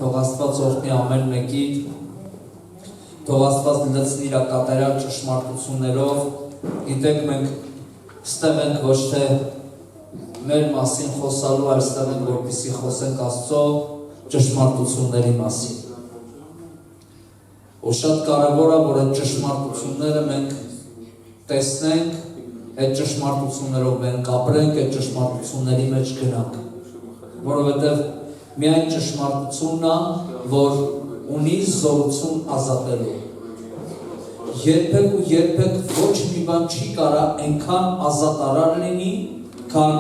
Թող Աստված օրհնի ամեն մեկի, թող Աստված լցնի իր կատարյալ ճշմարտություններով, գիտեք մենք ստեղ ենք ոչ թե մեր մասին խոսալու, այլ ստեղ ենք որպեսզի խոսենք Աստծո ճշմարտությունների մասին։ Ու շատ կարևոր է, որ այդ ճշմարտությունները մենք տեսնենք, այդ ճշմարտություններով մենք ապրենք, այդ ճշմարտությունների մեջ գնանք, որովհետև միայն ճշմարտությունն է, որ ունի զորություն ազատելու։ Երբեք ու երբեք ոչ մի բան չի կարա այնքան ազատարար լինի, քան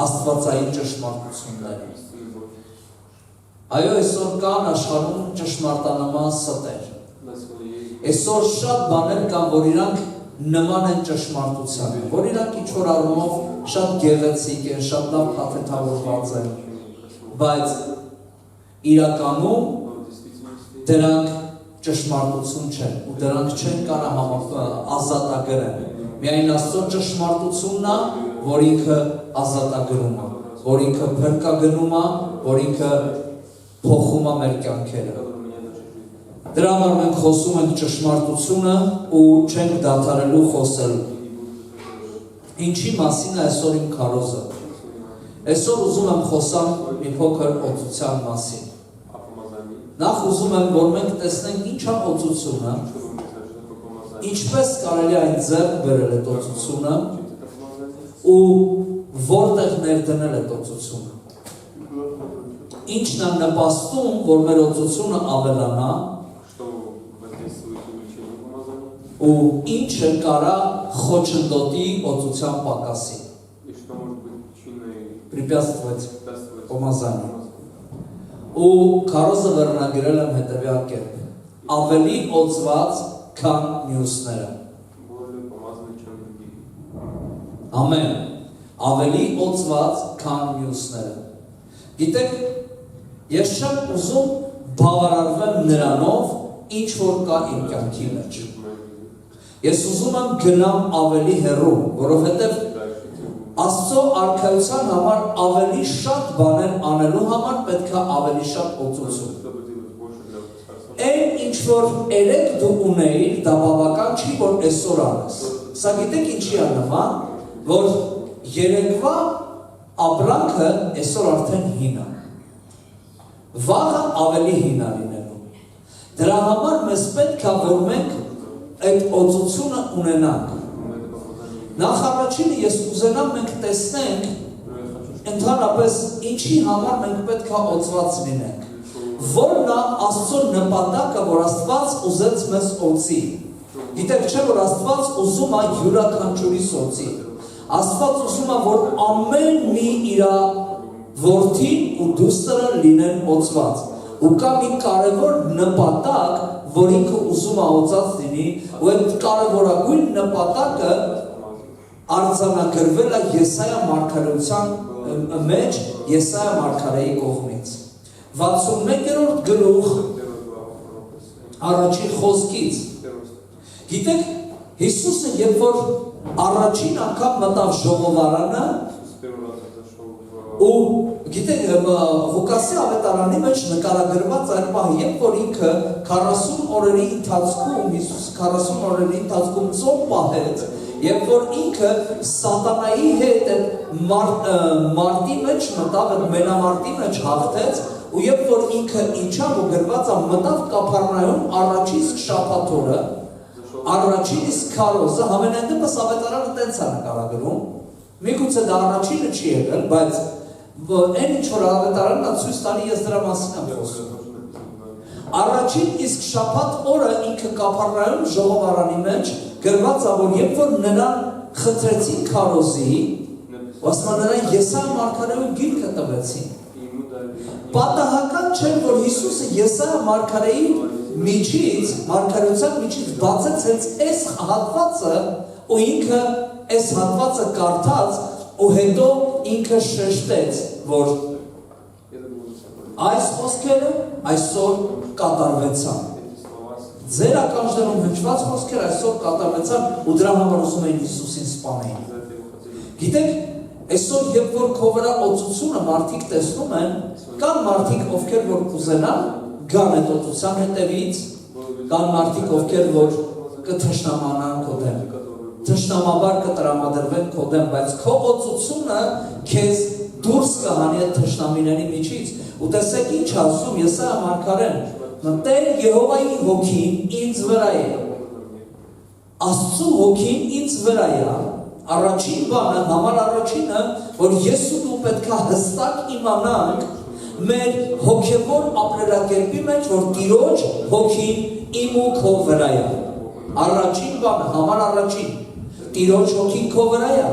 աստվածային ճշմարտությունները։ Այո, այսօր կան աշխարհում ճշմարտանման ստեր։ Այսօր շատ բաներ կան, որ իրանք նման են ճշմարտությանը, որ իրանք ինչ-որ առումով շատ գեղեցիկ են, շատ լավ փաթեթավորված են, բայց իրականում դրանք ճշմարտություն չեն, ու դրանք չեն կարա ազատագրեն։ Միայն Աստծո ճշմարտությունն է, որ ինքը ազատագրում է, որ ինքը փրկագնում է, որ ինքը փոխում է մեր կյանքերը։ Դրա համար մենք խոսում ենք ճշմարտությունը ու չենք դադարելու խոսելու։ Ինչի մասին է այսօր իմ քարոզը։ Այսօր ուզում եմ խոսալ մի փոքր օծության մասին։ Նախ ուզում եմ, որ մենք տեսնենք ինչ է օծությունը, ինչպես կարելի է այն ձեռք բերել այդ օծությունը ու որտեղ ներդնել այդ օծությունը։ Ինչն է նպաստում, որ մեր օծությունը ավելանա ու ինչը կարա խոչընդոտի օծության պակասին։ Препятствовать помазанию։ Ու քարոզը վերնագրել եմ հետևյալ կերպ. ավելի օծված, քան մյուսները։ Ամեն։ Ավելի օծված, քան մյուսները։ Գիտեք, ես չեմ ուզում բավարարվել նրանով, ինչ որ կա իմ կյանքի մեջ։ Ես ուզում եմ գնամ ավելի հեռու, որովհետև Աստծո արքայության համար ավելի շատ բաներ անելու համար պետք է ավելի շատ օծություն։ Այն ինչ որ երեք դու ունեիր, դա բավական չի, որ այսօր անես։ Սա գիտեք ինչի է նման, որ երեկվա ապրանքը այսօր արդեն հին է։ Վաղը ավելի հին է լինելու։ Դրա համար մեզ պետք է որ մենք այդ օծությունը ունենանք։ Նախ առաջինը ես կուզենամ մենք տեսնենք ընդհանրապես ինչի համար մենք պետք է օծված լինենք։ Որն է Աստծո նպատակը, որ Աստված ուզեց մեզ օծի։ Գիտեք չէ, որ Աստված ուզում է յուրաքանչյուրիս օծի։ Աստված ուզում է, որ ամեն մի իր որդին ու դուստրը լինեն օծված։ Ու կա մի կարևոր նպատակ, որ ինքը ուզում է օծած լինի, ու այդ կարևորագույն նպատակը արձանագրվել է Եսայա մարգարեության մեջ Եսայա մարգարեի կողմից 61-րդ գլուխ առաջին խոսքից։ Գիտեք, Հիսուսը երբ որ առաջին անգամ մտավ ժողովարանը ու գիտեք Ղուկասի ավետարանի մեջ նկարագրված այդ պահը, երբ որ ինքը 40 օրերի ընթացքում Հիսուս 40 օրերի ընթացքում ծոմ պահեց, երբ որ ինքը սատանայի հետ մարտի մեջ մտավ, մենամարտի մեջ հաղթեց, ու երբ որ ինքը ինչավ ու գրված է մտավ Կափառնայում առաջին շաբաթ օրը, առաջին իսկ քարոզը, համենայն դեպս ավետարանը տենց է նկարագրում, միգուցե դա առաջինը չի եղել, բայց այն ինչ որ ավետարանն է ցույց տալի, ես դրա մասին եմ խոսում։ Առաջին իսկ շաբաթ օրը ինքը Կափառնայում ժողովարանի մեջ գրված է, որ երբ որ նրան խնդրեցին քարոզի, ասում նրան Եսայա մարգարեու գիրքը տվեցին։ Պատահական չէ, որ Հիսուսը Եսայա մարգարեի միջից, մարգարեության միջից բացեց հենց այս հատվածը, ու ինքը այս հատվածը կարդաց, ու հետո ինքը շեշտեց, որ այս խոսքերը այսօր կատարվեցան։ Ձեր ականջներում հնչված խոսքեր այսօր կատարվեցան ու դրա համար ուզում էին Հիսուսին սպանել։ Գիտեք, Այսօր երբ որ քո վրա օծությունը մարդիկ տեսնում են, կան մարդիկ, ովքեր որ կուզենան գան այդ օծության հետևից, կան մարդիկ, ովքեր որ կթշնամանան քո դեմ, թշնամաբար կտրամադրվեն քո դեմ, բայց քո օծությունը քեզ դուրս կհանի այդ թշնամիների միջից։ Ու տեսեք ինչ ասում Եսայիա մարգարեն, Տեր Եհովայի հոգին ինձ վրա է, Աստծու հոգին ինձ վրա է։ Առաջին բանը, համար առաջինը, որ ես ու դու պետք է հստակ իմանանք մեր հոգևոր ապրելակերպի մեջ, որ Տիրոջ հոգին իմ ու քո վրա է։ Առաջին բանը, համար առաջին, Տիրոջ հոգին քո վրա է։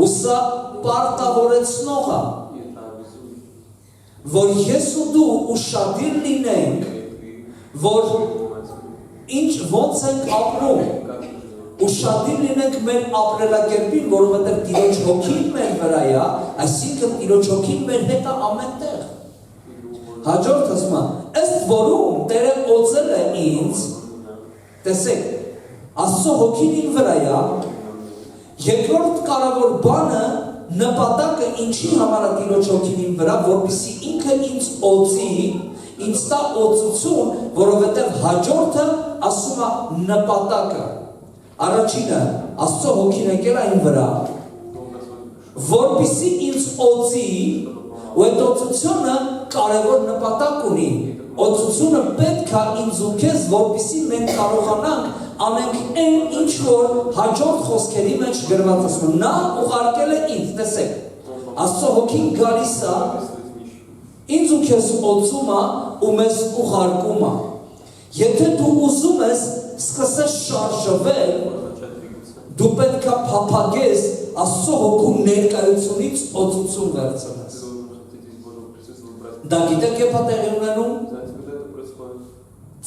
Ու սա պարտավորեցնող է, որ ես ու դու ուշադիր լինենք, որ ինչ ոնց ենք ապրում, ուշադիր լինենք մեր ապրելակերպին, որովհետև Տիրոջ հոգին մեր վրա է, այսինքն Տիրոջ հոգին մեր հետ է ամենտեղ։ Հաջորդ ասում է, ըստ որում Տերը օծել է ինձ, տեսեք, Աստծո հոգին իմ վրա է, երկրորդ կարևոր բանը նպատակը ինչի համար է Տիրոջ հոգին իմ վրա, որպեսզի ինքը ինձ օծի, ինձ տա օծություն, որովհետև հաջորդը ասում է նպատակը։ Առաջինը, Աստծո հոգին եկել է իմ վրա, որպեսզի ինձ օծի, ու այդ օծությունը կարևոր նպատակ ունի։ Օծությունը պետք է ինձ ու քեզ, որպեսզի մենք կարողանանք անենք այն ինչ որ հաջորդ խոսքերի մեջ գրված ասում։ Նա ուղարկել է ինձ, տեսեք, Աստծո հոգին գալիս է, ինձ ու քեզ օծում է ու մեզ ուղարկում է։ Եթե դու ուզում ես սկսես շարժվել, դու պետք է փափագես Աստծո հոգու ներկայությունից օծություն վերցնես։ Դա գիտեք երբ է տեղի ունենում։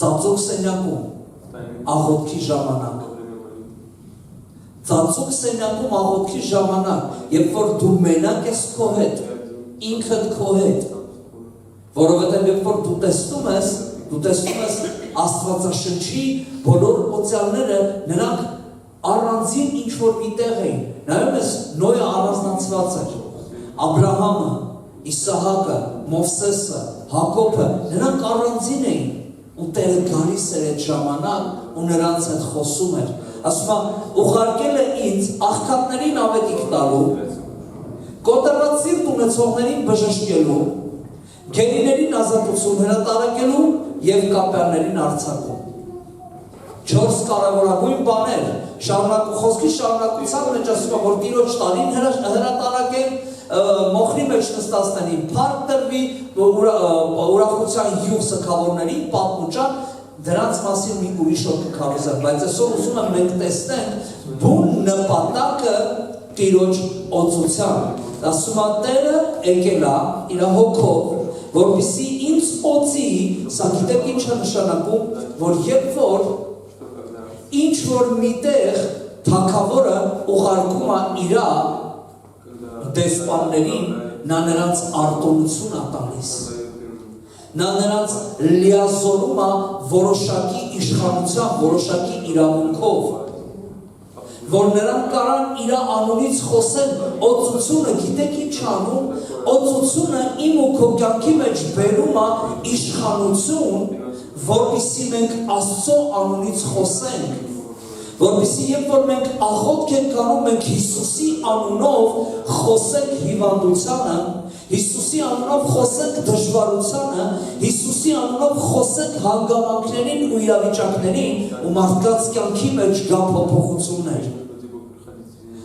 Ծածուկ սենյակում, աղոթքի ժամանակ։ Ծածուկ սենյակում աղոթքի ժամանակ, երբ որ դու մենակ ես քո հետ, ինքդ քո հետ, որովհետև երբ որ դու տեսնում ես Աստվածաշնչի բոլոր օծյալները, նրանք առանձին ինչ-որ մի տեղ էին։ Նայում ես, Նոյը առանձնացված էր, Աբրահամը, Իսահակը, Մովսեսը, Հակոբը, նրանք առանձին էին, ու Տերը գալիս էր այդ ժամանակ ու նրանց հետ խոսում էր։ Ասում է, ուղարկել է ինձ աղքատներին ավետիք տալու, կոտրված սիրտ ունեցողներին բժշկելու, գերիներին ազատություն հրատարակելու և կապյալներին արձակում։ 4 կարևորագույն բաներ, խոսքի շարունակության մեջ ասում է, որ Տիրոջ տարին հրատարակեն, մոխրի մեջ նստածներին փառք տրվի, ուրախության յուղ սգավորներին պատմուճան, դրանց մասին մի ուրիշ օր կքարոզենք, բայց այսօր ուզում եմ մենք տեսնենք բուն նպատակը Տիրոջ օծության։ Ասում է Տերը եկել է իր հոգով, որպեսզի ինձ օծի, սա գիտեք ինչ է նշանակում, որ երբ որ ինչ որ միտեղ թագավորը ուղարկում է իր դեսպաններին, նա նրանց արտոնություն է տալիս, նա նրանց լիազորում է որոշակի իշխանության, որոշակի իրավունքով, որ նրանք կարան իր անունից խոսեն օծությունը, գիտեք ինչ անում, օծությունը իմ ու քո կյանքի մեջ բերում է իշխանություն, որպեսզի մենք Աստծո անունից խոսենք, որպեսզի երբ որ մենք աղոթք ենք անում, մենք Հիսուսի անունով խոսենք հիվանդությանը, Հիսուսի անունով խոսենք դժվարությանը, Հիսուսի անունով խոսենք հանգամանքներին ու իրավիճակներին ու մարդկանց կյանքի մեջ գա փոփոխություններ։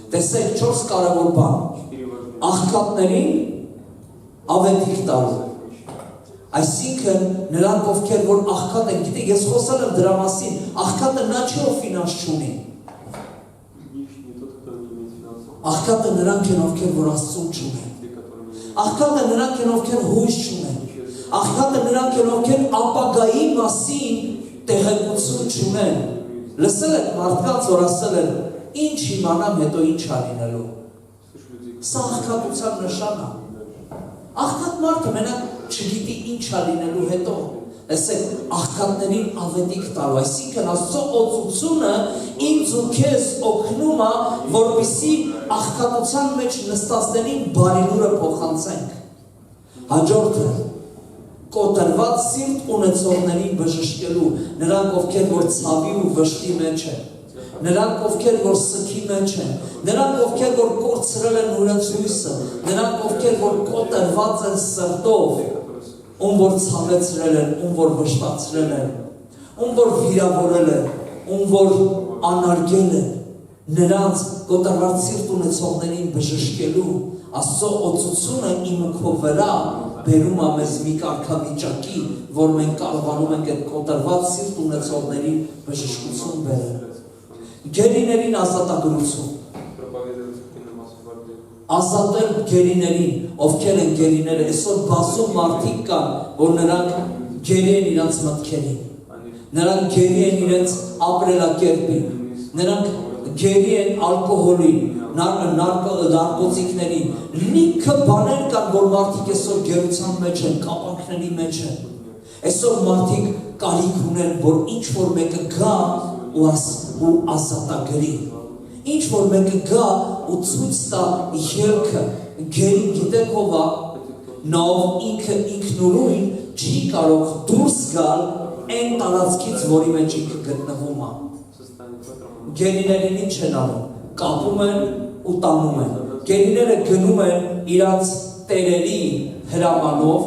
Տեսեք 4 կարևոր բան, աղքատներին ավետիք տալու, այսինքն նրանք ովքեր որ աղքատ են, գիտեք, ես խոսել եմ դրա մասին, աղքատը նա չի ով ֆինանս չունի, աղքատը նրանք են ովքեր որ Աստծուն չունեն, աղքատը նրանք են ովքեր հույս չունեն, աղքատը նրանք են ովքեր ապագայի մասին տեղեկություն չունեն, լսել եք մարդկանց որ ասել են, ինչ իմանամ հետո ինչ է լինելու, սա աղքատության նշան է, աղքատ մարդը մենակ չգիտի ինչ է լինելու հետո, Այսինքն աղքատներին ավետիք տալու, այսինքն Աստծո օծությունը ինձ ու քեզ օգնում է, որպեսզի աղքատության մեջ նստածներին բարինուրը փոխանցենք։ Հաջորդը կոտրված սիրտ ունեցողներին բժշկելու, նրանք ովքեր որ ցավի ու վշտի մեջ են, նրանք ովքեր որ սքի մեջ են, նրանք ովքեր որ կորցրել են իրենց հույսը, նրանք ովքեր որ կոտրված են սրտով, ում որ ցավեցրել են, ում որ վշտացրել են, ում որ վիրավորել են, ում որ անարգել են, նրանց կոտրված սիրտ ունեցողներին բժշկելու Աստծո օծությունը իմ քո վրա բերում է մեզ մի կարգավիճակի, որ մենք կարողանում ենք այդ կոտրված սիրտ ունեցողներին բժշկություն բերել։ Գերիներին ազատագրություն։ Ազատել գերիներին, ովքեր են գերիները, այսօր բազում մարդիկ կան, որ նրանք գերի են իրենց մտքերին, նրանք գերի են իրենց ապրելակերպին, նրանք գերի են ալկոհոլին, նարկոտիկներին, լիքը բաներ կան, որ մարդիկ այսօր գերության մեջ են, կապանքների մեջ են, այսօր մարդիկ կարիք ունեն, որ ինչ որ մեկը գա ու ազատագրի, ինչ որ մեկը գա ու ցույց տա ելքը, գերին գիտեք ով է, նա ով ինքը ինքնուրույն չի կարող դուրս գալ այն տարածքից, որի մեջ ինքը գտնվում է։ Գերիներին ինչ են անում, կապում են ու տանում են, գերիները գնում են իրանց տերերի հրամանով,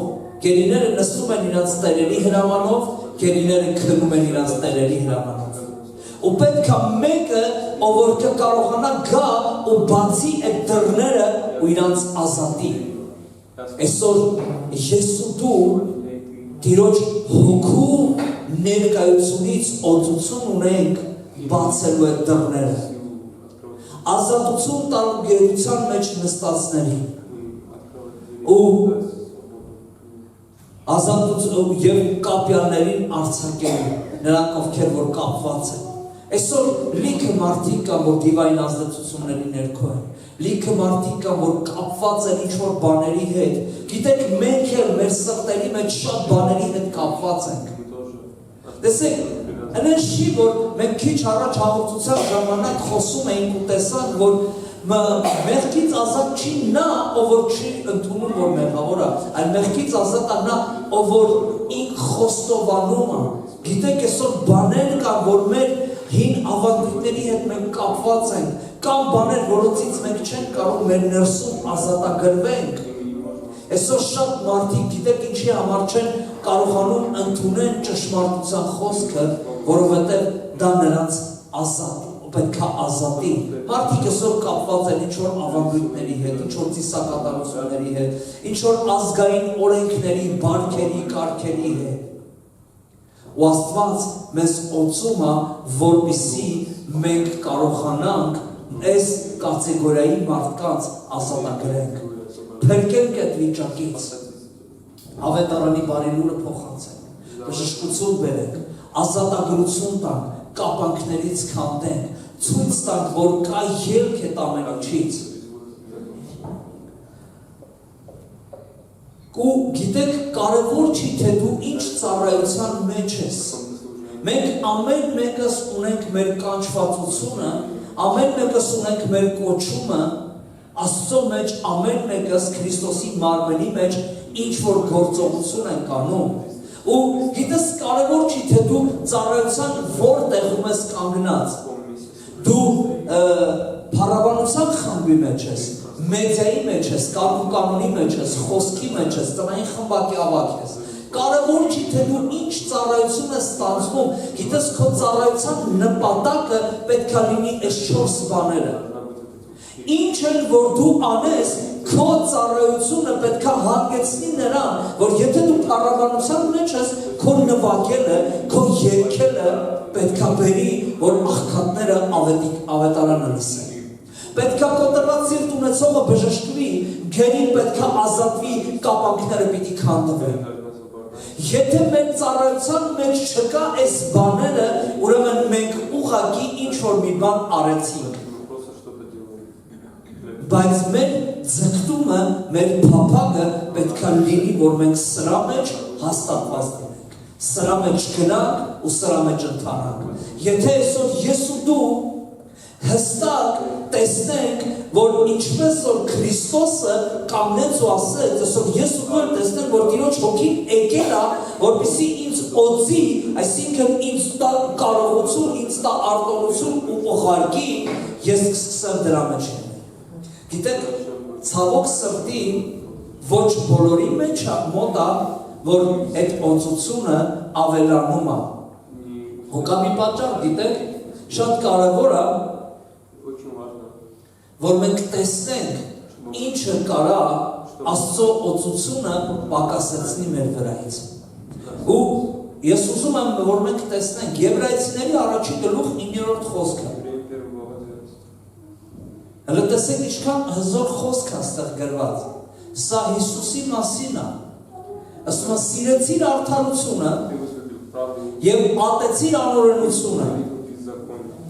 գերիները նստում են իրանց տերերի հրամանով, գերիները քնում են իրանց տերերի հրամանով։ Ու պետք է մեկը, ով որ կկարողանա գա ու բացի այդ դռները ու իրանց ազատի։ Այսօր ես ու դու Տիրոջ հոգու ներկայությունից օծություն ունենք բացելու այդ դռները։ Ազատություն տալու գերության մեջ նստածներին ու ազատություն եւ կապյալներին արձակելու, նրանք ովքեր որ կապված են։ Այսօր լիքը մարդիկ կան, որ դիվային ազդեցությունների ներքո են, լիքը մարդիկ կան, որ կապված են ինչ-որ բաների հետ, գիտեք մենք էլ մեր սրտերի մեջ շատ բաների հետ կապված ենք, տեսեք, այնպես չի, որ մենք քիչ առաջ հաղորդության ժամանակ խոսում էինք ու տեսանք, որ մեղքից ազատ չի նա, ով որ չի ընդունում, որ մեղավոր է, այլ մեղքից ազատ է նա, ով որ ինք խոստովանում է, գիտեք այսօր բաներ կան, որ մեր հին ավանդույթների հետ մենք կապված ենք, կան բաներ, որոնցից մենք չենք կարող մեր ներսում ազատագրվենք։ Այսօր շատ մարդիկ գիտեք ինչի համար չեն կարողանում ընդունել ճշմարտության խոսքը, որովհետև դա նրանց ազատ, պետք է ազատի։ Մարդիկ այսօր կապված են ինչ-որ ավանդույթների հետ, ինչ-որ ծիսակատարությունների հետ, ինչ-որ ազգային օրենքների, բարքերի, կարգերի հետ։ Ու Աստված մեզ օծում է, որպեսզի մենք կարողանանք այս կատեգորիայի մարդկանց ազատագրենք, փրկենք այդ վիճակից, ավետարանի բարինուրը փոխանցենք, բժշկություն բերենք, ազատագրություն տանք, կապանքներից քանդենք, ցույց տանք, որ կա ելք այդ ամեն ինչից։ Ու գիտեք, կարևոր չի, թե դու ինչ ծառայության մեջ ես։ Մենք ամեն մեկս ունենք մեր կանչվածությունը, ամեն մեկս ունենք մեր կոչումը, Աստծո մեջ ամեն մեկս Քրիստոսի մարմնի մեջ ինչ որ գործողություն ենք անում։ Ու գիտես, կարևոր չի, թե դու ծառայության որ տեղում ես կանգնած։ Դու փառաբանության խմբի մեջ ես, մեդիայի մեջ ես, կարգուկանոնի մեջ ես, խոսքի մեջ ես, տնային խմբակի ավակ ես։ Կարևոր չի, թե դու ինչ ծառայություն ես ստանձնում, գիտես քո ծառայության նպատակը պետք է լինի այս 4 բաները։ Ինչ էլ որ դու անես, քո ծառայությունը պետք է հանգեցնի նրան, որ եթե դու փառաբանության մեջ ես, քո նվագելը, քո երգելը պետք է բերի, որ աղքատները ավետարանը լսեն։ Պետք է կոտրված սիրտ ունեցողը բժշկվի, գերին պետք է ազատվի, կապանքները պիտի քանդվեն։ Եթե մեր ծառայության մեջ չկա այս բաները, ուրեմն մենք ուղղակի ինչ որ մի բան արեցինք։ Բայց մեր ձգտումը, մեր փափագը պետք է լինի, որ մենք սրա մեջ հաստատված լինենք, Սրա մեջ գնանք ու սրա մեջ ընթանանք։ Եթե այսօր ես ու դու հստակ տեսնենք, որ ինչպես որ Քրիստոսը կանգնեց ու ասեց, այսօր ես ու դու տեսնենք, որ Տիրոջ հոգին եկել է, որպեսզի ինձ օծի, այսինքն ինձ տա կարողություն, ինձ տա արտոնություն ու ուղարկի, ես կսկսեմ դրա մեջ լինել։ Գիտեք, ցավոք սրտի ոչ բոլորի մեջ մոտ է, որ այդ օծությունը ավելանում է։ Ու կա մի պատճառ, գիտեք, շատ կարևոր է, որ մենք տեսնենք ինչը կարա Աստծո օծությունը պակասեցնի մեր վրայից։ Ու ես ուզում եմ, որ մենք տեսնենք Եբրայեցիների առաջին գլուխ 9-րդ խոսքը։ Հələ տեսեք ինչքան հզոր խոսք է այստեղ գրված։ Սա Հիսուսի մասին է։ Ասում է սիրեցիր արդարությունը եւ ատեցիր անօրենությունը։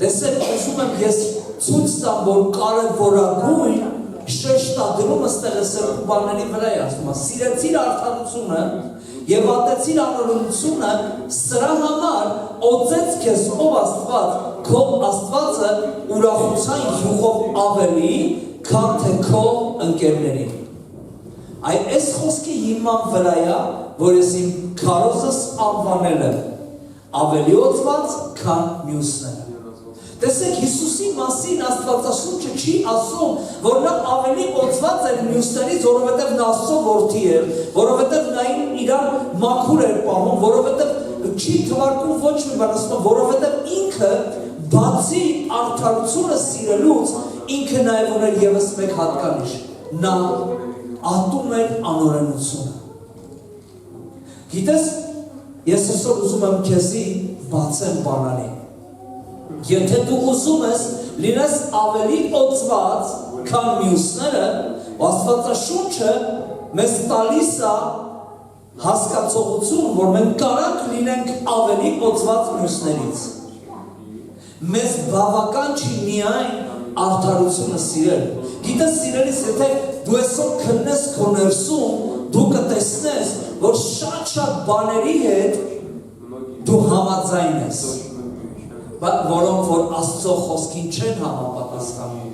Տեսեք, ուզում եմ ես ցույց տամ, որ կարևորագույն շեշտադրումը ստեղ է սրբուբանների վրա է, ասում է սիրեցիր արդարությունը եւ ատեցիր անօրենությունը, սրա համար օծեց քեզ ով Աստված, քո Աստվածը ուրախության յուղով ավելի, քան թե քո ընկերներին։ Այս խոսքի հիման վրա է, որ ես իմ քարոզս անվանել եմ ավելի օծված, քան մյուսները։ Տեսեք, Հիսուսի մասին Աստվածաշունչը չի ասում, որ նա ավելի օծված էր մյուսներից, որովհետև նա Աստծո որդի էր, որովհետև նա իրան մաքուր էր պահում, որովհետև չի թվարկում ոչ մի բան, ասում, որովհետև ինքը բացի արդարությունը սիրելուց, ինքը նաև ուներ ևս մեկ հատկանիշ, նա ատում էր անօրենությունը։ Գիտես, ես այսօր ուզում եմ քեզի բացեմ բանալին։ Եթե դու ուզում ես լինես ավելի օծված, քան մյուսները, Աստվածաշունչը մեզ տալիս է հասկացողություն, որ մենք կարանք լինենք ավելի օծված մյուսներից։ Մեզ բավական չի միայն արդարությունը սիրել։ Գիտես սիրելիս, եթե դու այսօր քննես քո ներսում, դու կտեսնես, որ շատ բաների հետ դու համաձայն ես, որոնք որ Աստծո խոսքին չեն համապատասխանում։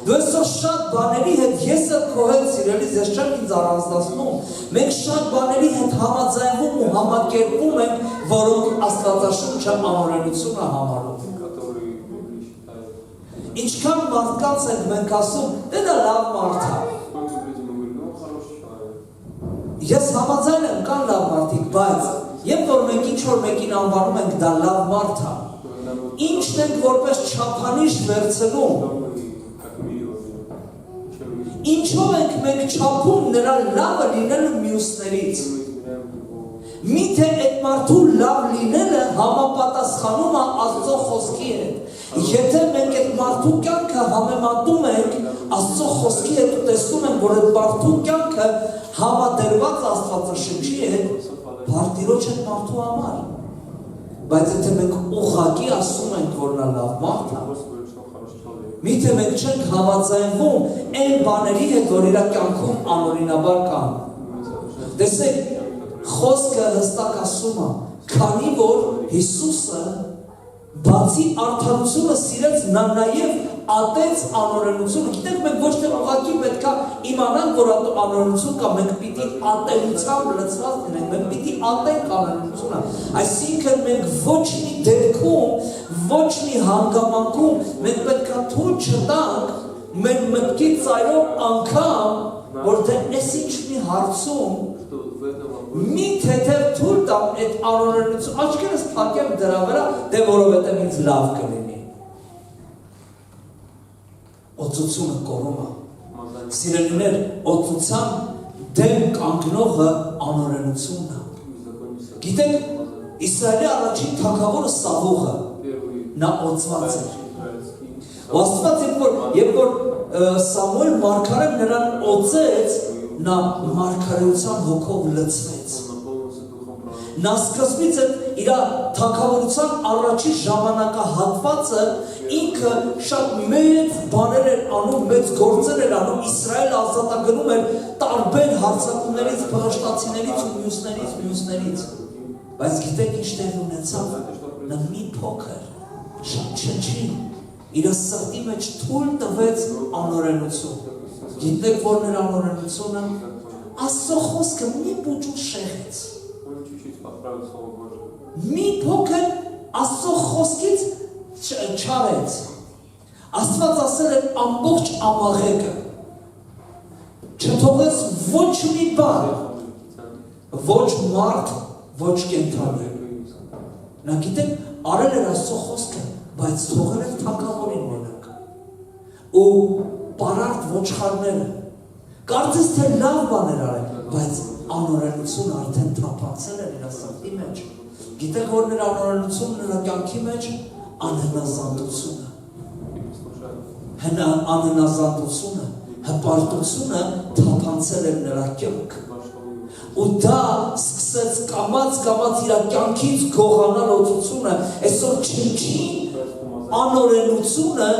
Դու այսօր շատ բաների հետ ես էլ քո հետ սիրելիս, ես չեմ ինձ առանձնացնում, մենք շատ բաների հետ համաձայնվում ու համակերպում ենք, որոնք Աստվածաշունչը անօրենություն է համարում։ Ինչքան մարդկանց ենք մենք ասում, դե դա լավ մարդ է։ Ես համաձայն եմ, կան լավ մարդիկ, բայց երբ որ մենք ինչ-որ մեկին անվանում ենք, դա լավ մարդ է, ինչն ենք որպես չափանիշ վերցնում, ինչով ենք մենք չափում նրա լավը լինելու մյուսներից, միթե այդ մարդու լավ լինելը համապատասխանում է Աստծո խոսքի հետ, եթե մենք այդ մարդու կյանքը համեմատում ենք Աստծո խոսքի հետ ու տեսնում ենք, որ այդ մարդու կյանքը համադրված Աստվածաշնչի հետ, Տիրոջ այդ մարդու համար, բայց եթե մենք ուղղակի ասում ենք, որ նա լավ մարդ է, միթե մենք չենք համաձայնվում այն բաների հետ, որ իր կյանքում անօրինաբար կան։ Տեսեք, խոսքը հստակ ասում է, քանի որ Հիսուսը բացի արդարությունը սիրեց, նա նաև ատեց անօրենությունը։ Գիտեք, մենք ոչ թե ուղղակի պետք է իմանանք, որ անօրենություն կա, մենք պիտի ատելությամբ լցված լինենք, մենք պիտի ատենք անօրենությունը։ Այսինքն մենք ոչ մի դեպքում, ոչ մի հանգամանքում մենք պետք է թույլ չտանք մեր մտքի ծայրով անգամ, որ դե այս ինչ մի հարցում մի թեթև թույլ տամ այդ անօրենություն, աչքերս փակեմ դրա վրա, դե որովհետև ինձ լավ կլինի։ Օծությունը կորում է։ Սիրելիներ, օծության դեմ կանգնողը անօրենությունն է։ Գիտեք, Իսրայելի առաջին թագավորը Սավուղը, նա օծված էր։ Ու Աստված երբ որ Սամուել մարգարեն նրան օծեց, նա մարգարեության հոգով լցվեց։ Նա սկզբից իր թագավորության առաջի ժամանակահատվածը ինքը շատ մեծ բաներ էր անում, մեծ գործեր էր անում, Իսրայելը ազատագրում էր տարբեր հարձակումներից, փղշտացիներից ու մյուսներից։ Բայց գիտեք ինչ տեղ ունեցավ, նա մի փոքր շնչի, իր սրտի մեջ թույլ տվեց անօրենություն։ Գիտեք որ նրա անօրենությունը Աստծո խոսքը մի բուժու շեղեց։ Մի փոքր Աստծո խոսքից չարեց։ Աստված ասել է ամբողջ ամաղեկը չթողեց ոչ մի բան, ոչ մարդ, ոչ կենդանի։ Նա գիտեք, արել էր Աստծո խոսքը, բայց թողել էր թագավորին մենակ։ Ու պարարտ ոչխարները, կարծես թե լավ բան էր արել, բայց անօրենությունը արդեն թափանցել էր իր սրտի մեջ։ Գիտեք, որ նրա անօրենությունը նրա կյանքի մեջ անհնազանդությունը, անհնազանդությունը, հպարտությունը թափանցել էր նրա կյանք։ Ու դա սկսեց կամաց իր կյանքից գողանալ օծությունը, այսօր չնչին անօրենությունը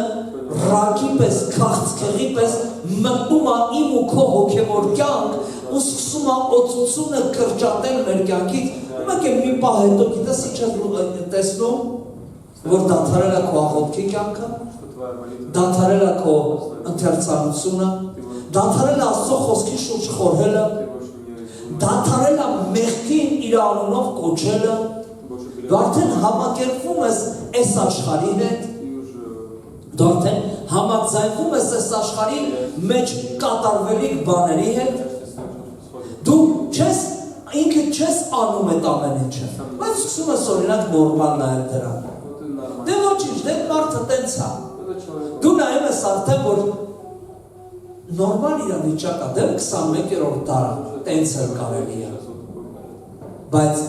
ռակի պես, քաղցկեղի պես մտնում է իմ ու քո հոգևոր կյանք ու սկսում է օծությունը կրճատել մեր կյանքից։ Ուրեմն մի պահ հետո գիտես ինչ ես տեսնում, որ դադարել է քո աղոթքի կյանքը, դադարել է քո ընթերցանությունը, դադարել է Աստծո խոսքի շուրջ խորհելը, դադարել է մեղքին իր անունով կոչելը, դու արդեն համակերպվում ես այս աշխարհի հետ, դու արդեն համաձայնվում ես այս աշխարհի մեջ կատարվելիք բաների հետ, դու ինքդ չես անում այդ ամեն ինչը, բայց սկսում ես օրինակ նորմալ նայել դրան։ Դե ոչինչ, դե մարդը տենց է։ Դու նայում ես արդեն, որ նորմալ իրավիճակ է, դեռ 21-րդ դարը տենց էլ կարելի է։ Բայց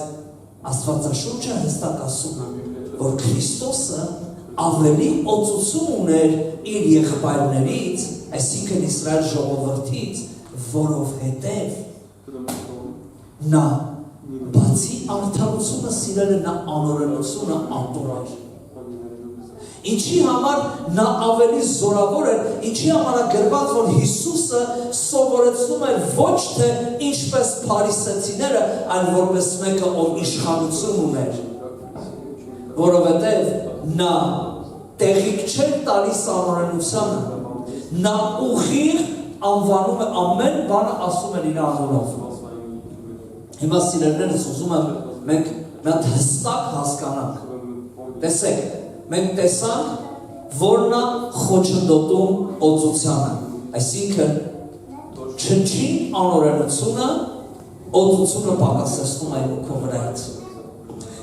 Աստվածաշունչը հստակ ասում է, որ Քրիստոսը ավելի օծություն ուներ իր եղբայրներից, այսինքն Իսրայել ժողովրդից, որովհետև նա բացի արդարությունը սիրել է, նա անօրենությունը ատում էր։ Ինչի համար նա ավելի զորավոր էր, ինչի համար է գրված, որ Հիսուսը սովորեցնում էր ոչ թե ինչպես փարիսեցիները, այլ որպես մեկը, ով իշխանություն ուներ, որովհետև նա տեղիք չէր տալիս անօրենությանը, նա ուղիղ անվանում է ամեն բանը ասում էր իր անունով։ Հիմա սիրելիներս ուզում եմ մենք մի հատ հստակ հասկանանք։ Տեսեք, մենք տեսանք, որն է խոչընդոտում օծությանը, այսինքն չնչին անօրենությունը օծությունը պակասեցնում է քո վրայից։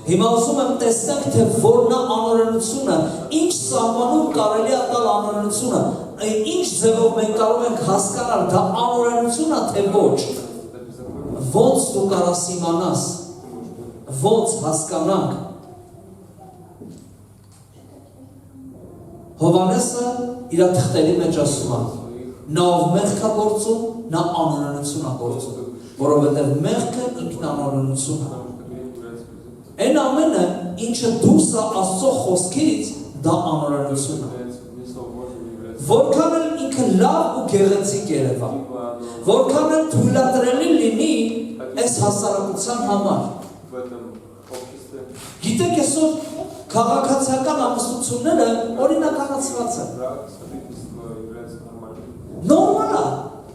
Հիմա ուզում եմ տեսնենք, թե որն է անօրենությունը, ինչ սահմանում կարելի է տալ անօրենությունը, ինչ ձևով մենք կարող ենք հասկանալ, դա անօրենություն է, թե ոչ։ Ոնց դու կարաս իմանաս, ոնց հասկանանք։ Հովհաննեսը իր թղթերի մեջ ասում է, նա ով մեղք է գործում, նա անօրենություն է գործում, որովհետև մեղքը ինքնանօրենություն է։ Այն ամենը, ինչը դուրս է Աստծո խոսքից, դա անօրենություն է։ Որքան էլ ինքը լավ ու գեղեցիկ երևա, որքան էլ թույլատրելի լինի այս հասարակության համար։ Գիտեք, այսօր քաղաքացիական ամուսնությունները օրինականացված են։ Նորմալ է,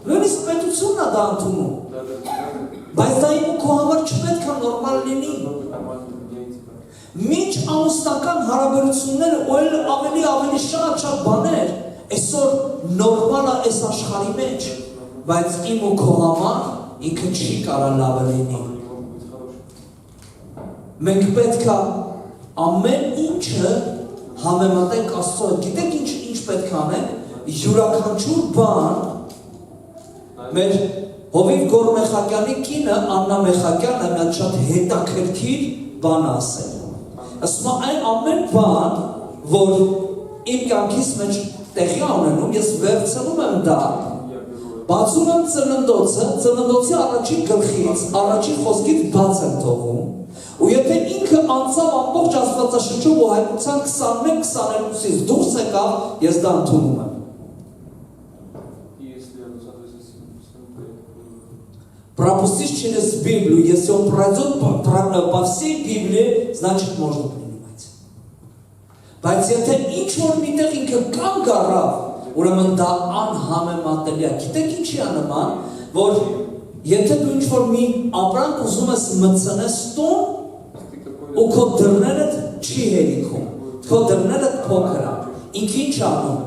նույնիսկ պետությունն է դա ընդունում։ Բայց դա իմ ու քո համար չպետք է նորմալ լինի։ Մինչ ամուսնական հարաբերությունները ու ավելի շատ բաներ այսօր նորմալ է այս աշխարհի մեջ, բայց իմ ու քո համար ինքը չի կարա լավը լինի։ Մենք պետք է ամեն ինչը համեմատենք Աստծո հետ։ Գիտեք ինչ պետք է անենք, յուրաքանչյուր բան մեր Հովիվ Գոր Մեխակյանի կինը Աննա Մեխակյանը մի շատ հետաքրքիր բան ասել։ Ասում է այն ամեն բան, որ իմ կյանքիս մեջ տեղի ունենում, ես վերցնում եմ դա, բացում եմ ծննդոցը, ծննդոցի առաջին գլխից, առաջին խոսքից բաց եմ թողում, ու եթե ինքը անցավ ամբողջ Աստվածաշնչով ու հայտնության 21-22-ից դուրս եկավ, ես դա ընդունում եմ։ пропустишь через Библию, если он пройдет по всей Библии, значит можно принимать. Բայց եթե ինչ-որ միտեղ ինքը կանգ առավ, ուրեմն դա անհամեմատելի է։ Գիտեք ինչի է նման, որ եթե դու ինչ-որ մի ապրանք ուզում ես մտցնես տուն, ու քո դռները չի հերիքում, քո դռները փոքր է, ինքը ինչ անում,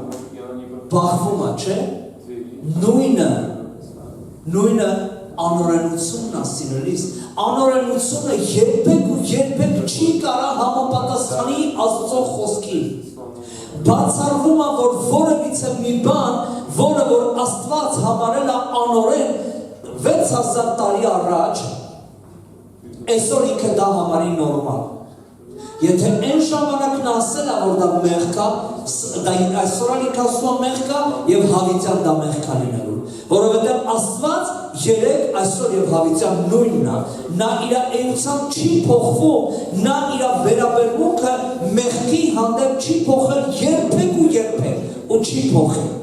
բախվում է, չէ՞։ Նույնը անօրենությունն է սիրելիս, անօրենությունը երբեք չի կարա համապատասխանի Աստծո խոսքին։ Բացառվում է, որ որևիցե մի բան, որը որ Աստված համարել է անօրեն 6000 տարի առաջ, այսօր ինքը դա համարի նորմալ։ Եթե այն ժամանակն ասել է, որ դա մեղք է, դա այսօր ինքը ասում է մեղք է եւ հավիտյան դա մեղք է լինելու։ Որովհետեւ Աստված երեք այսօր եւ հավիտյան նույնն է։ Նա իր էությամբ չի փոխվում, նա իր վերաբերմունքը մեղքի հանդեպ չի փոխել երբեք ու չի փոխել։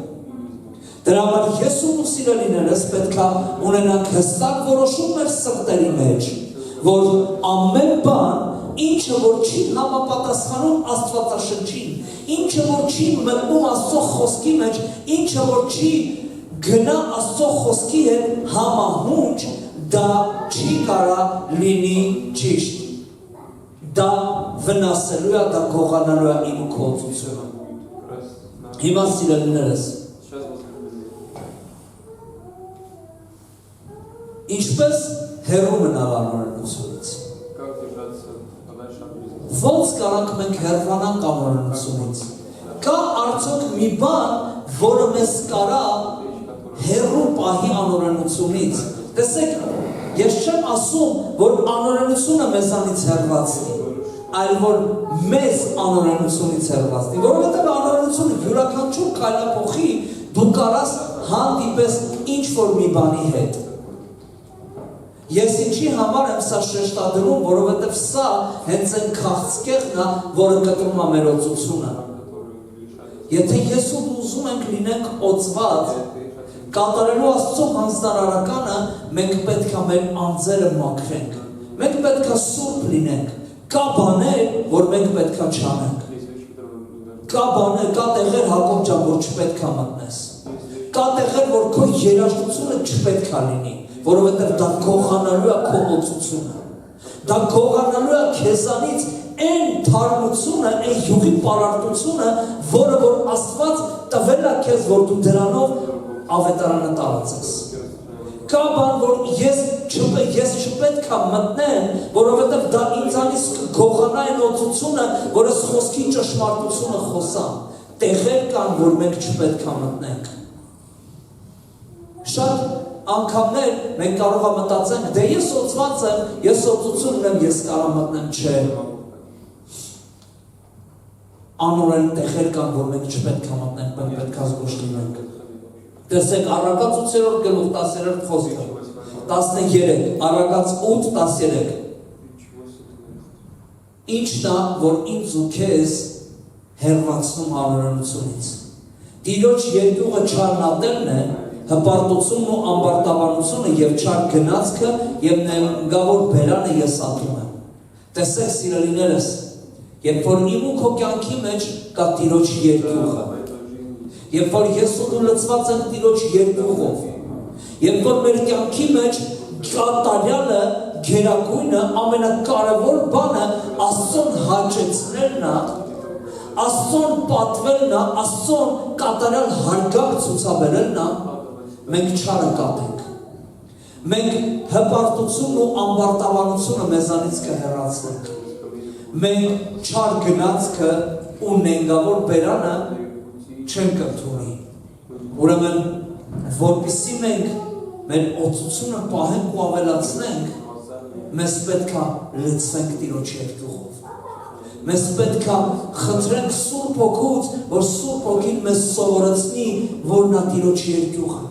Դրա համար ես ու սիրելիներս պետք է ունենանք հստակ որոշում մեր սրտերի մեջ, որ ամեն բան, ինչը որ չի համապատասխանում Աստվածաշնչին, ինչը որ չի մտնում Աստծո խոսքի մեջ, ինչը որ չի գնա Աստծո խոսքի հետ համահունչ, դա չի կարա լինի ճիշտ։ Դա վնասելու է, դա գողանալու է իմ կողծությունը։ Հիմա սիրելիներս, ինչպես հեռու մնալ անօրենությունից։ Ոնց կարանք մենք հեռանանք անօրենությունից։ Կա արդյոք մի բան, որը մեզ կարա հեռու պահի անօրենությունից։ Տեսեք, ես չեմ ասում, որ անօրենությունը մեզանից հեռացնի, այլ որ մեզ անօրենությունից հեռացնի, որովհետև անօրենությունը յուրաքանչյուր քայլափոխի դու կարաս հանդիպես ինչ-որ մի բանի հետ։ Ես ինչի համար եմ սա շեշտադրում, որովհետև սա հենց այն քաղցկեղն է, որը կտրում է մեր օծությունը։ Եթե ես ու դու ուզում ենք լինենք օծված, կատարելու Աստծո հանձնարարականը, մենք պետք է մեր անձերը մաքրենք։ Մենք պետք է սուրբ լինենք։ Կա բաներ, որ մենք պետք է չանենք։ Կա բաներ, կա տեղեր Հակոբ ջան, որ չպետք է մտնես։ Կա տեղեր, որ քո երաժշտությունը չպետք է լինի, որովհետև դա գողանալու է քո օծությունը։ Դա գողանալու է քեզանից այն թարմությունը, այն յուղի պարարտությունը, որը որ Աստված տվել է քեզ, որ դու դրանով ավետարանը տարածես։ Կա բան, որ ես չպետք է մտնեմ, որովհետև դա ինձանից գողանա այն օծությունը, որ ես խոսքի ճշմարտությունը խոսամ։ Տեղեր կան, որ մենք չպետք է մտնենք։ Շատ անգամներ մենք կարող է մտածենք, դե ես օծված եմ, ես օծություն ունեմ, ես կարող մտնեմ, չէ։ Անօրեն տեղեր կան, որ մենք չպետք է մտնենք, մենք պետք է զգուշ լինենք։ Տեսեք, Առակաց 8-րդ գլուխ 10-րդ խոսքը, 13, Առակաց 8-13։ Ինչն է, որ ինձ ու քեզ հեռացնում անօրենությունից։ Տիրոջ երկյուղը չարնատելն է, հպարտությունն ու ամբարտավանությունը եւ չար գնացքը եւ նենգավոր բերանը ես ատում եմ։ Տեսեք սիրելիներս, երբ որ իմ ու քո կյանքի մեջ կա Տիրոջ երկյուղը, երբ որ ես ու դու լցված ենք Տիրոջ երկյուղով, երբ որ մեր կյանքի մեջ կատարյալը, գերագույնը, ամենակարևոր բանը Աստծուն հաճեցնելն է, Աստծուն պատվելն է, Աստծուն կատարյալ հարգանք ցուցաբերելն է, մենք չարը կատենք։ Մենք հպարտությունն ու ամբարտավանությունը մեզանից կհեռացնենք։ Մենք չար գնացքը ու նենգավոր բերանը չենք ընդունի։ Ուրեմն, որպեսզի մենք մեր օծությունը պահենք ու ավելացնենք, մեզ պետք է լցվենք Տիրոջ երկյուղով։ Մեզ պետք է խնդրենք Սուրբ Հոգուց, որ Սուրբ Հոգին մեզ սովորեցնի, որ նա Տիրոջ երկյուղ է։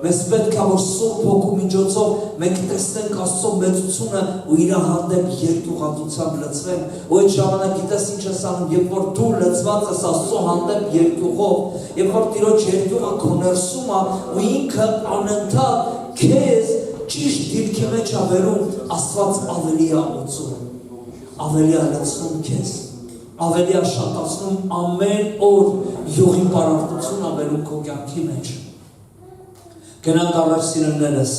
Մեզ պետք է որ Սուրբ Հոգու միջոցով մենք տեսնենք Աստծո մեծությունը ու իր հանդեպ երկյուղատությամբ լցվենք։ Ու այդ ժամանակ գիտես ինչ ես անում, երբ որ դու լցված ես Աստծո հանդեպ երկյուղով, երբ որ Տիրոջ երկյուղը քո ներսում է ու ինքը անընդհատ քեզ ճիշտ դիրքի մեջ ավերում, Աստված ավելի է օծում, ավելի է լցնում քեզ, ավելի է շատացնում ամեն օր յուղի պարարտություն ավերում քո կյանքի մեջ։ Գնանք առաջ սիրելիներս։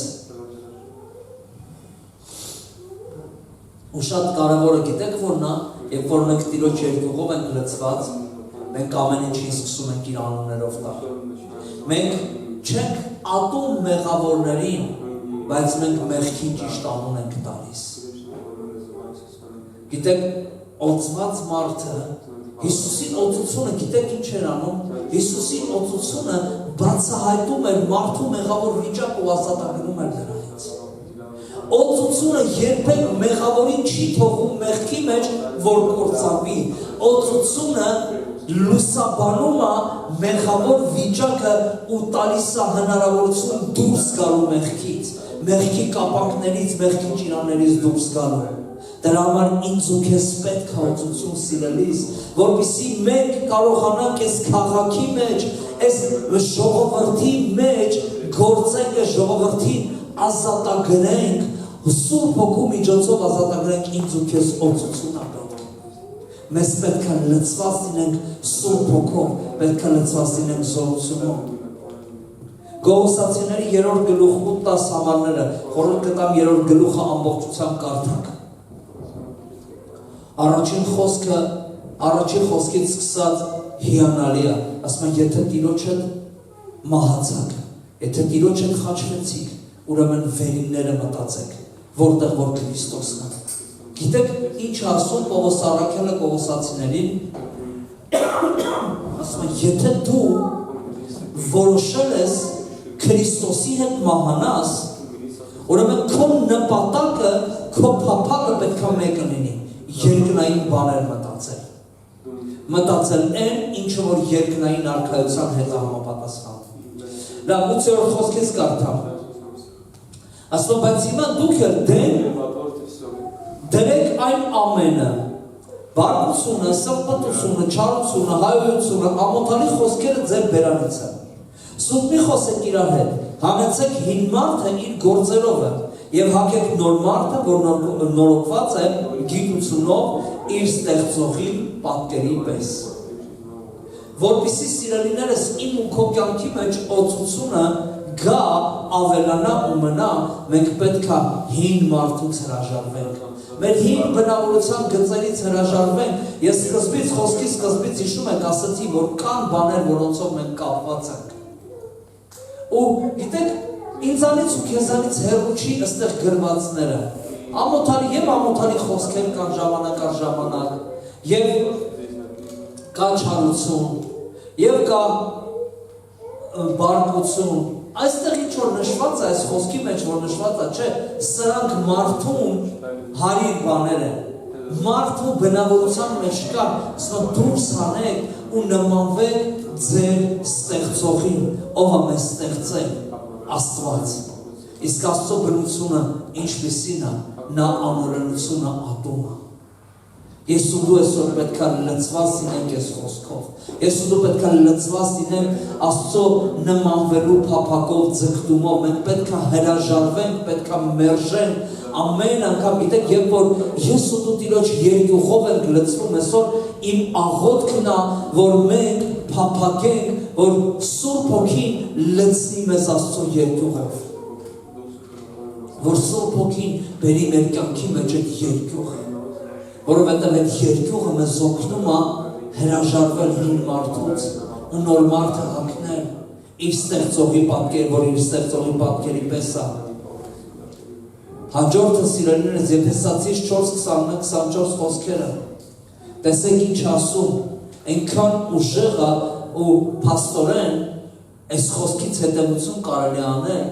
Ու շատ կարևորը գիտեք որն է, երբ որ մենք Տիրոջ երկյուղով ենք լցված, մենք ամեն ինչին սկսում ենք իր անուններով տալ։ Մենք չենք ատում մեղավորներին, բայց մենք մեղքին ճիշտ անուն ենք տալիս։ Գիտեք, օծված մարդը, Հիսուսի օծությունը, գիտեք ինչ էր անում, Հիսուսի օծությունը բացահայտում էր մարդու մեղավոր վիճակը ու ազատագրում էր նրանից։ Օծությունը երբեք մեղավորին չի թողում մեղքի մեջ, որ կործանվի։ Օծությունը լուսաբանում է մեղավոր վիճակը ու տալիս է հնարավորություն դուրս գալու մեղքից, մեղքի կապանքներից, մեղքի ճիրաններից դուրս գալու։ Դրա համար ինձ ու քեզ պետք է օծություն սիրելիս, որպեսզի մենք կարողանանք այս քաղաքի մեջ, այս ժողովրդի մեջ գործենք, այս ժողովրդին ազատագրենք, Սուրբ Հոգու միջոցով ազատագրենք ինձ ու քեզ օծություն ապրենք։ Մեզ պետք է լցված լինենք Սուրբ Հոգով, պետք է լցված լինենք զորությունով։ Գողոսացիների 3-րդ գլուխ 8-10 համարները, խորհուրդ կտամ 3-րդ գլուխը ամբողջությամբ կարդաք։ Առաջին խոսքից սկսած հիանալի է, ասում են, եթե Տիրոջ հետ մահացաք, եթե Տիրոջ հետ խաչվեցիք, ուրեմն վերինները մտածեք, որտեղ որ Քրիստոսն է։ Գիտեք ինչ ասում Պողոս առաքյալը Կողոսացիներին, ասում է, եթե դու որոշել ես Քրիստոսի հետ մահանաս, ուրեմն քո նպատակը, քո փափագը պետք է մեկը լինի, երկնային բաներ մտածել այն, ինչը որ երկնային արքայության հետ է համապատասխանում։ Լավ, 8-րդ խոսքից կարդամ։ Ասում եմ, բայց հիմա դուք էլ դրեք այն ամենը, բարկությունը, սրբությունը, չարությունը, հայոյությունը, ամոթալի խոսքերը ձեր բերանից են։ Սուտ մի խոսեք իրար հետ, հանեցեք հին մարդը իր գործերով է, և հակեք նոր մարդը, որ նորոգված է գիտությունով իր ստեղծողի պատկերի պես։ Որպեսզի սիրելիներս իմ ու քո կյանքի մեջ օծությունը գա, ավելանա ու մնա, մենք պետք է հին մարդուց հրաժարվենք։ Մեր հին բնավորության գծերից հրաժարվենք։ Ես խոսքի սկզբից հիշում եք, ասացի, որ կան բաներ, որոնցով մենք կապված ենք։ Ու գիտեք, ինձանից ու քեզանից հեռու չի ըստեղ գրվածները։ Ամոթալի և ամոթալի խոսքեր կան ժամանակ առ ժամանակ, և կա չարություն, և կա բարկություն։ Այստեղ ինչ որ նշված է, այս խոսքի մեջ որ նշված է, չէ, սրանք մարդուն հարիր բաներ են։ Մարդու բնավորության մեջ կա, ասում դուրս հանեք ու նմանվեք ձեր ստեղծողին, ով է մեզ ստեղծել, Աստված։ Իսկ Աստծո բնությունը ինչպիսին է, նա անօրենությունը ատում է։ Ես ու դու այսօր պետք է լցված լինենք այս խոսքով։ Ես ու դու պետք է լցված լինենք Աստծո նմանվելու փափագով, ձգտումով։ Մենք պետք է հրաժարվենք, պետք է մերժենք ամեն անգամ, գիտեք, երբ որ ես ու դու Տիրոջ երկյուղով ենք լցվում, այսօր իմ աղոթքն է, որ մենք փափագենք, որ Սուրբ Հոգին լցնի մեզ Աստծո երկյուղով, որ Սուրբ Հոգին բերի մեր կյանքի մեջ այդ երկյուղը, որովհետև այդ երկյուղը մեզ օգնում է հրաժարվել հին մարդուց ու նոր մարդը հագնել իր ստեղծողի պատկեր, որ իր ստեղծողի պատկերի պես է։ Հաջորդը սիրելիներս Եփեսացիս 4:21-24 խոսքերը։ Տեսեք ինչ ասում, այնքան ուժեղ է ու փաստորեն այս խոսքից հետևություն կարելի անել,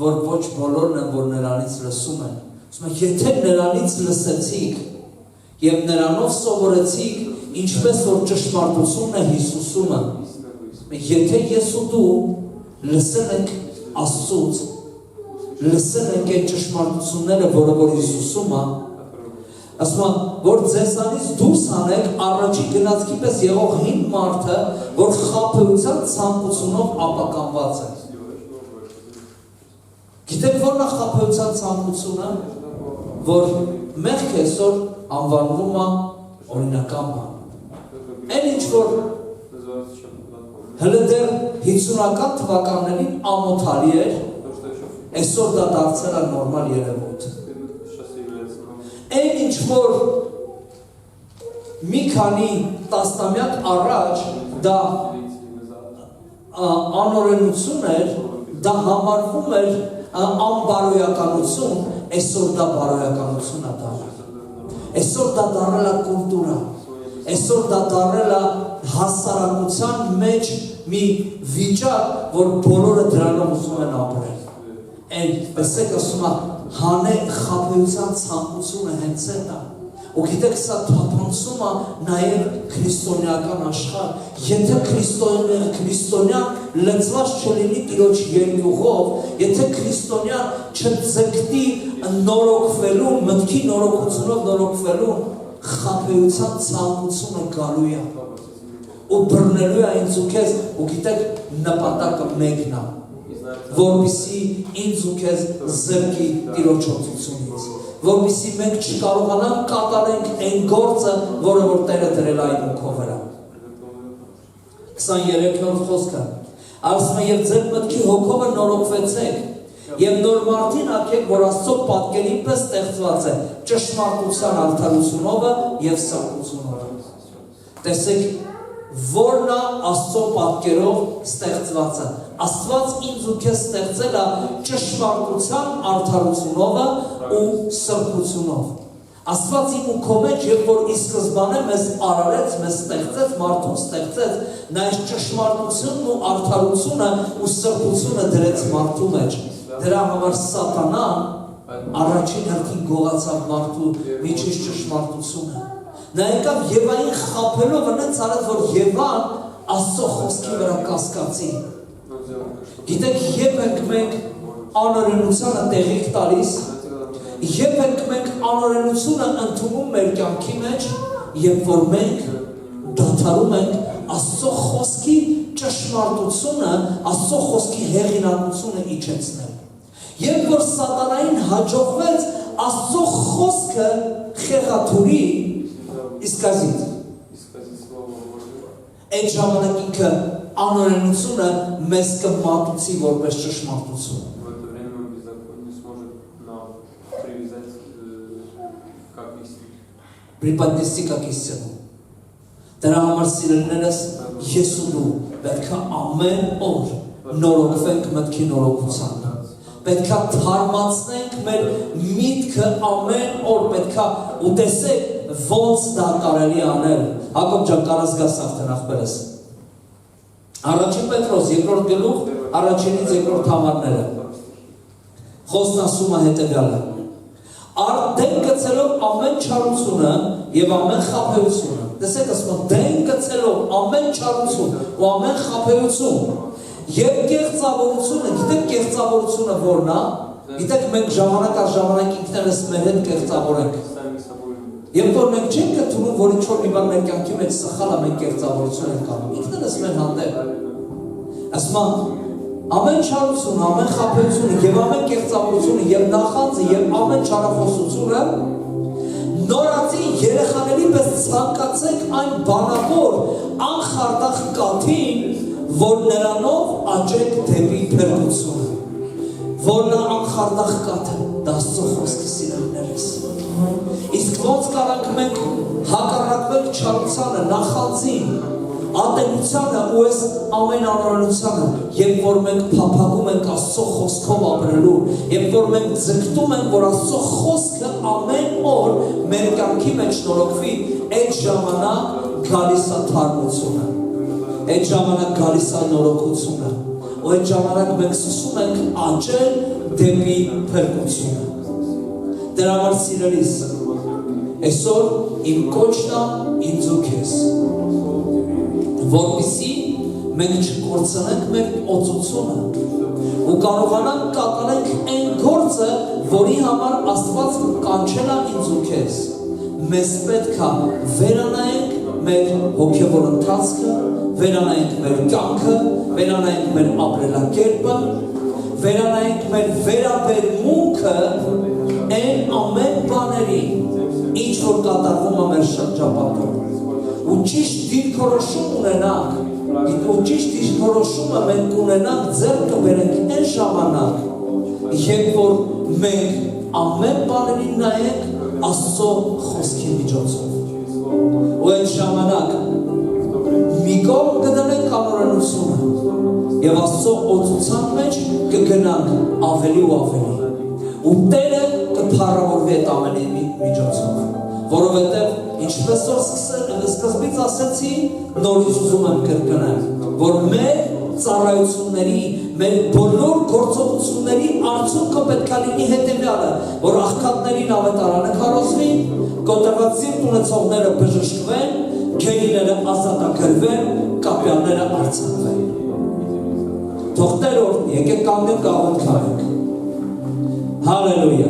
որ ոչ բոլորն են, որ նրանից լսում են։ Ասում են, եթե նրանից լսեցիք և նրանով սովորեցիք, ինչպես որ ճշմարտությունն է Հիսուսումը, եթե ես ու դու լսել ենք Աստծուց, լսել ենք այդ ճշմարտությունները, որը որ Հիսուսում է, ասում են, որ ձեզանից դուրս հանեք առաջի գնացքի պես եղող հին մարդը, որ խաբեության ցանկությունով ապականված է։ Գիտեք որն է խաբեության ցանկությունը, որ մեղք այսօր անվանվում է օրինական բան։ Այն ինչ որ հələ դեռ 50-ական թվականներին ամոթալի էր, այսօր դա դարձել է նորմալ երևույթ։ Այն ինչ որ մի քանի տասնամյակ առաջ դա անօրենություն էր, դա համարվում էր անբարոյականություն, այսօր դա բարոյականություն է դառել։ Այսօր դա դառել է կուլտուրա, այսօր դա դառել է հասարակության մեջ մի վիճակ, որ բոլորը դրանով ուզում են ապրել։ Այն տեսեք ասում է հանե խաբեության ցանկությունը հենց այդ է։ Ու գիտեք սա թափանցում է նաև քրիստոնեական աշխարհ։ Եթե քրիստոնյան լծված չլինի Տիրոջ երկյուղով, եթե քրիստոնյան չձգտի նորոգվելու, մտքի նորոգությունով նորոգվելու, խաբեության ցանկությունը գալու է։ Ու բռնելու է ինձ ու քեզ, ու գիտեք նպատակը մեկն է, որպեսզի ինձ ու քեզ զրկի Տիրոջ օծությունից, որպեսզի մենք չկարողանանք կատարենք այն գործը, որը որ Տերը դրել է այն մուքով վրա։ 23-րդ խոսքը ասում է եւ ձեր մտքի հոգովը նորոգվեցեք եւ նոր մարդին ակեք, որ Աստծո պատկերին պես ստեղծված է ճշմարտության արդարությունով եւ սրբությունով։ Տեսեք որն է Աստծո պատկերով ստեղծվածը։ Աստված ինձ ու քեզ ստեղծել է ճշմարտության արդարությունով ու սրբությունով։ Աստված իմ ու քո մեջ, երբ որ ի սկզբանե մեզ արարեց, մեզ ստեղծեց, մարդուն ստեղծեց, նա այս ճշմարտությունն ու արդարությունը ու սրբությունը դրեց մարդու մեջ։ Դրա համար Սատանան առաջին հերթին գողացավ մարդու միջից ճշմարտությունը։ Նա եկավ Եվային խաբելով այնց արած, որ Եվան Աստծո խոսքի վրա կասկածի։ Գիտեք, երբ ենք մենք անօրենությանը տեղիք տալիս, երբ ենք մենք անօրենությունը ընդունում մեր կյանքի մեջ, երբ որ մենք դադարում ենք Աստծո խոսքի ճշմարտությունը, Աստծո խոսքի հեղինակությունը իջեցնել։ Երբ որ Սատանային հաջողվեց Աստծո խոսքը խեղաթուրի, իսկազից։ Այդ ժամանակ ինքը անօրենությունը մեզ կմատուցի որպես ճշմարտություն։ Преподнести как истину։ Դրա համար սիրելիներս ես ու դու պետք է ամեն օր նորոգվենք մտքի նորոգությամբ։ Պետք է թարմացնենք մեր միտքը ամեն օր, պետք է ու տեսեք ոնց դա կարելի անել։ Հակոբ ջան, կարաս գաս արդեն ախպերս։ Առաջին Պետրոս, երկրորդ գլուխ, առաջինից երկրորդ համարները։ Խոսքն ասում է հետևյալը. Դեն գցելով ամեն չարությունը եւ ամեն խաբեությունը։ Տեսեք, ասում է դեն գցելով ամեն չարություն ու ամեն խաբեություն եւ կեղծավորությունը, գիտեք կեղծավորությունը որն է։ Գիտեք մենք ժամանակ առ ժամանակ ինքներս մեր հետ կեղծավորենք։ Երբ որ մենք չենք ընդունում, որ ինչ-որ մի բան մեր կյանքի մեջ սխալ է, մենք կեղծավորություն ենք անում, ինքներս մեր հանդեպ։ Ասում է, ամեն չարությունը, ամեն խաբեությունը եւ ամեն կեղծավորությունը եւ նախանձը եւ ամեն չարախոսությունը նորածի երեխաների պես ցանկացեք այն բանավոր անխարդախ կաթին, որ նրանով աճեք դեպի փրկությունը։ Որն է անխարդախ կաթը, դա Աստծո խոսքը սիրելիներս։ Իսկ ոնց կարանք մենք հակառակվել չարությանը, նախանձին, ատելությանը ու այս ամեն անօրենությանը, երբ որ մենք փափագում ենք Աստծո խոսքով ապրելու, երբ որ մենք ձգտում ենք, որ Աստծո խոսքը ամեն օր մեր կյանքի մեջ նորոգվի, այդ ժամանակ գալիս է թարմությունը, այդ ժամանակ գալիս է նորոգությունը, ու այդ ժամանակ մենք սկսում ենք աճել դեպի փրկությունը։ Դրա համար սիրելիս, այսօր իմ կոչն է ինձ ու քեզ, որպեսզի մենք չկորցնենք մեր օծությունը ու կարողանանք կատարենք այն գործը, որի համար Աստված կանչել է ինձ ու քեզ։ Մեզ պետք է վերանայենք մեր հոգևոր ընթացքը, վերանայենք մեր կյանքը, վերանայենք մեր ապրելակերպը, վերանայենք մեր վերաբերմունքը այն ամեն բաների, ինչ որ կատարվում է մեր շրջապատում։ Ու ճիշտ դիրքորոշում ունենանք, ու ճիշտ դիրքորոշումը մենք ունենանք ձեռք կբերենք այն ժամանակ, երբ որ մենք ամեն բաներին նայենք Աստծո խոսքի միջոցով։ Ու այդ ժամանակ մի կողմ կդնենք կանոնությունը եւ Աստծո օծության մեջ կգնանք ավելի ու ավելի։ Ու Տերը կփառավորվի այդ ամենի միջոցով, որովհետեւ ինչպես որ սկզբից ասացի, նորից ուզում եմ կրկնել, որ մեր ծառայությունների, մեր բոլոր գործողությունների արդյունքը պետք է լինի հետևյալը, որ աղքատներին ավետարանը քարոզվի, կոտրված սիրտ ունեցողները բժշկվեն, գերիները ազատագրվեն, կապյանները արձակվեն։ Թող Տերը օրհնի, եկեք կանգնենք աղոթք անենք։ Հալելույա։